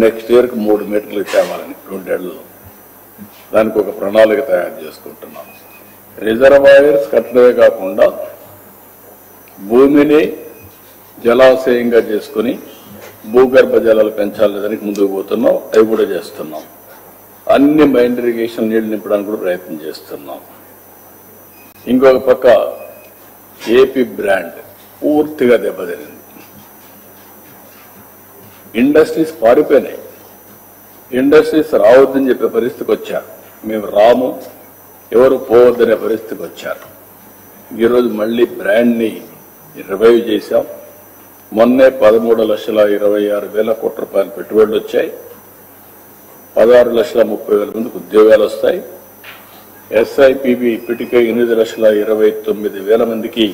Next ఇయర్కి 3 మీటర్లు తేవాలని 2 ఏళ్లలో దానికి ఒక ప్రణాళిక తయారు చేసుకుంటున్నాం. రిజర్వాయర్స్ కట్టడమే కాకుండా భూమిని జలాశయంగా చేసుకుని భూగర్భ జలాలు పెంచాలని దానికి ముందుకు పోతున్నాం. అవి కూడా చేస్తున్నాం. అన్ని మైండ్ ఇరిగేషన్ నీళ్లు నింపడానికి కూడా ప్రయత్నం చేస్తున్నాం. ఇంకొక పక్క ఏపీ బ్రాండ్ పూర్తిగా దెబ్బతినింది. ఇండస్ట్రీస్ పారిపోయినాయి. ఇండస్ట్రీస్ రావద్దని చెప్పే పరిస్థితికి వచ్చారు. మేము రాము, ఎవరు పోవద్దనే పరిస్థితికి వచ్చారు. ఈరోజు మళ్లీ బ్రాండ్ని రివైవ్ చేశాం. మొన్నే 13,26,000 కోట్ల రూపాయల పెట్టుబడులు వచ్చాయి. 16,30,000 మందికి ఉద్యోగాలు వస్తాయి. ఎస్ఐపిబి ఇప్పటికే 8,29,000 మందికి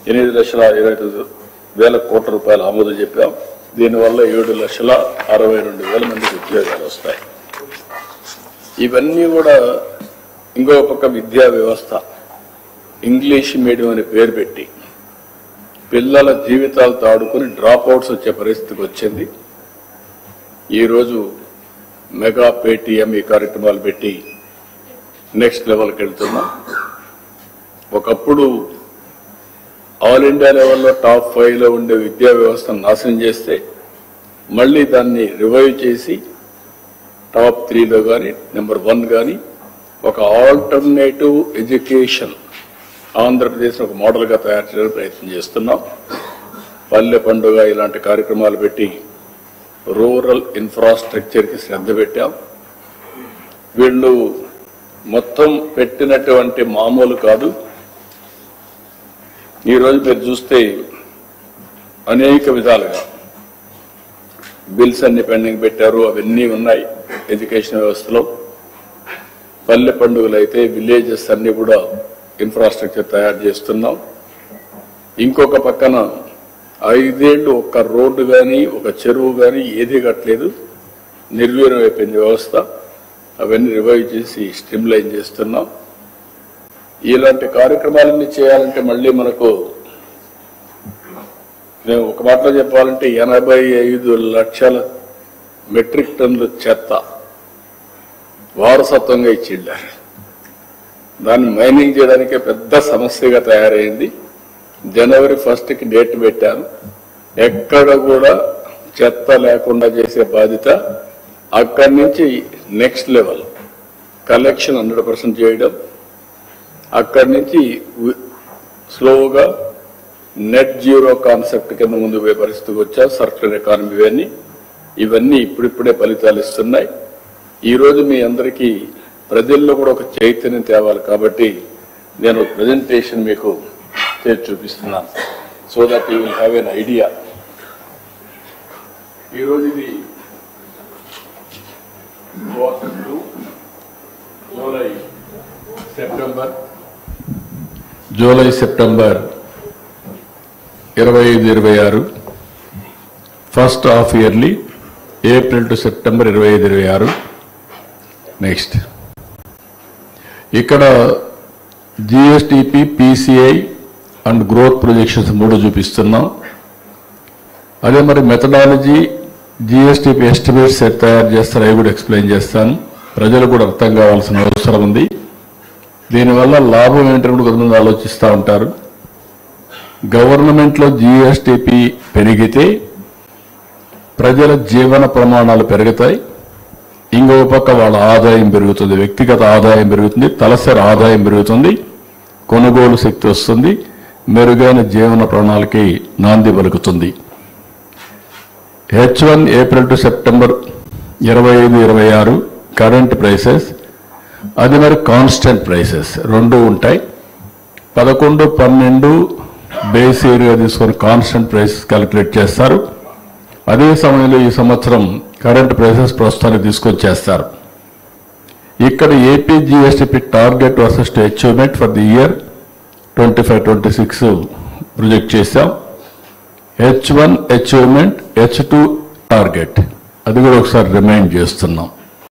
8,29,000 కోట్ల రూపాయలు ఆమోదం చెప్పాం. దీనివల్ల 7,62,000 మందికి ఉద్యోగాలు వస్తాయి. ఇవన్నీ కూడా ఇంకో పక్క విద్యా వ్యవస్థ ఇంగ్లీష్ మీడియం అని పేరు పెట్టి పిల్లల జీవితాలతో ఆడుకుని డ్రాప్ అవుట్స్ వచ్చే పరిస్థితికి వచ్చింది. ఈరోజు మెగా పేటీఎం ఈ కార్యక్రమాలు పెట్టి నెక్స్ట్ లెవెల్కి వెళ్తున్నాం. ఒకప్పుడు ఆల్ ఇండియా లెవెల్లో టాప్ 5లో ఉండే విద్యా వ్యవస్థను నాశనం చేస్తే మళ్లీ దాన్ని రివైవ్ చేసి టాప్ 3లో కానీ నెంబర్ 1 కానీ ఒక ఆల్టర్నేటివ్ ఎడ్యుకేషన్ ఆంధ్రప్రదేశ్ ఒక మోడల్గా తయారు చేయడానికి ప్రయత్నం చేస్తున్నాం. పల్లె పండుగ ఇలాంటి కార్యక్రమాలు పెట్టి రూరల్ ఇన్ఫ్రాస్ట్రక్చర్కి శ్రద్ధ పెట్టాం. వీళ్ళు మొత్తం పెట్టినటువంటి మామూలు కాదు. ఈరోజు మీరు చూస్తే అనేక విధాలుగా బిల్స్ అన్ని పెండింగ్ పెట్టారు. అవన్నీ ఉన్నాయి ఎడ్యుకేషన్ వ్యవస్థలో. పల్లె పండుగలు అయితే విలేజెస్ అన్ని కూడా ఇన్ఫ్రాస్ట్రక్చర్ తయారు చేస్తున్నాం. ఇంకొక పక్కన 5 ఏళ్లు ఒక్క రోడ్డు కానీ ఒక చెరువు కానీ ఏదీ కట్టలేదు. నిర్వీర్యం అయిపోయింది వ్యవస్థ. అవన్నీ రివైవ్ చేసి స్ట్రీమ్లైన్ చేస్తున్నాం. ఇలాంటి కార్యక్రమాలన్నీ చేయాలంటే మళ్లీ మనకు నేను ఒక మాటలో చెప్పాలంటే 85 లక్షల మెట్రిక్ టన్నుల చెత్త వారసత్వంగా ఇచ్చిళ్ళారు. దాన్ని మైనింగ్ చేయడానికే పెద్ద సమస్యగా తయారైంది. జనవరి 1కి డేట్ పెట్టాను. ఎక్కడ కూడా చెత్త లేకుండా చేసే బాధ్యత. అక్కడి నుంచి నెక్స్ట్ లెవెల్ కలెక్షన్ 100% చేయడం. అక్కడి నుంచి స్లోగా నెట్ జీరో కాన్సెప్ట్ కింద ముందు పోయే పరిస్థితికి వచ్చా. సర్క్యులర్ ఎకానమీ ఇవన్నీ ఇప్పుడిప్పుడే ఫలితాలు ఇస్తున్నాయి. ఈరోజు మీ అందరికీ ప్రజల్లో కూడా ఒక చైతన్యం తేవాలి కాబట్టి నేను ప్రెజెంటేషన్ మీకు చేసి చూపిస్తున్నాను. So that you will have an idea. ఈరోజు ఇది July September 25-26 first half yearly April to September 25-26. Next ఇక్కడ GSDP, PCI and growth projections 3 చూపిస్తున్నాం. అదే మరి మెథడాలజీ జిఎస్టిపి ఎస్టిమేట్స్ తయారు చేస్తారు, అవి కూడా ఎక్స్ప్లెయిన్ చేస్తాను. ప్రజలు కూడా అర్థం కావాల్సిన అవసరం ఉంది. దీనివల్ల లాభం ఏంటంటే కొంతమంది ఆలోచిస్తూ ఉంటారు. గవర్నమెంట్లో జిఎస్టిపి పెరిగితే ప్రజల జీవన ప్రమాణాలు పెరుగుతాయి. ఇంకొక పక్క వాళ్ళ ఆదాయం పెరుగుతుంది, వ్యక్తిగత ఆదాయం పెరుగుతుంది, తలసరి ఆదాయం పెరుగుతుంది, కొనుగోలు శక్తి వస్తుంది, మెరుగైన జీవన ప్రణాళికి నాంది పలుకుతుంది. H1 April to September 25-26 current prices, అది మరి కాన్స్టెంట్ ప్రైసెస్ 2 ఉంటాయి. 11, 12 బేస్ ఏరియా తీసుకొని కాన్స్టెంట్ ప్రైసెస్ క్యాలిక్యులేట్ చేస్తారు. అదే సమయంలో ఈ సంవత్సరం కరెంట్ ప్రైసెస్ ప్రస్తుతానికి తీసుకొచ్చేస్తారు. ఇక్కడ AP GSTP target versus achievement for the year 25-26 project చేశాం. H1 అచీవ్మెంట్, H2 టార్గెట్, అది కూడా ఒకసారి రిమైండ్ చేస్తున్నాం.